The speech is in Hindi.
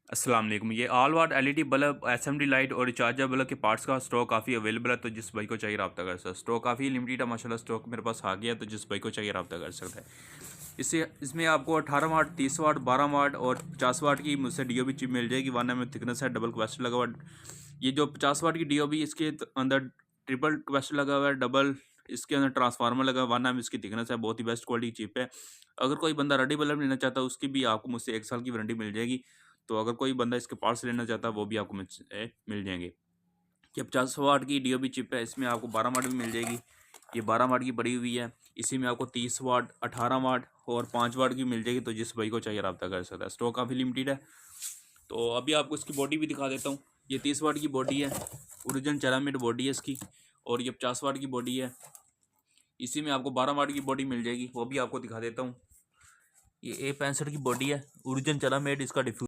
अस्सलाम वालेकुम। ये ऑल वाट एलईडी बल्ब, एसएमडी लाइट और रिचार्जर बल्ब के पार्ट्स का स्टॉक काफ़ी अवेलेबल है। तो जिस भाई को चाहिए रब्ता कर सकता है। स्टॉक काफ़ी लिमिटेड है माशाल्लाह। स्टॉक मेरे पास आ गया, तो जिस भाई को चाहिए रब्ता कर सकता है। इसमें आपको 18 वाट, 30 वाट, 12 वाट और 50 वाट की मुझसे डीओबी चिप मिल जाएगी। 1 mm थिकनेस है, डबल क्वेस्ट लगा हुआ है। ये जो 50 वाट की डीओबी, इसके अंदर ट्रिपल क्वेस्ट लगा हुआ है, डबल इसके अंदर ट्रांसफार्मर लगा हुआ है। 1 mm इसकी थिकनेस है, बहुत ही बेस्ट क्वालिटी की चिप है। अगर कोई बंदा रेडी बल्ब लेना चाहता है, उसकी भी आपको मुझसे 1 साल की वारंटी मिल जाएगी। तो अगर कोई बंदा इसके पार्ट्स लेना चाहता है, वो भी आपको मुझसे मिल जाएंगे। ये 50 वाट की डीओबी चिप है। इसमें आपको 12 वाट भी मिल जाएगी। ये 12 वाट की पड़ी हुई है। इसी में आपको 30 वाट, 18 वाट और 5 वाट की मिल जाएगी। तो जिस भाई को चाहिए रब्ता कर सकता है। स्टॉक काफ़ी लिमिटेड है। तो अभी आपको इसकी बॉडी भी दिखा देता हूँ। ये 30 वाट की बॉडी है, ओरिजिनल चेरामिड बॉडी है इसकी। और ये 50 वाट की बॉडी है। इसी में आपको 12 वाट की बॉडी मिल जाएगी, वो भी आपको दिखा देता हूँ। ये A65 की बॉडी है, ओरिजिनल चेरामिड इसका डिफ्यूज़र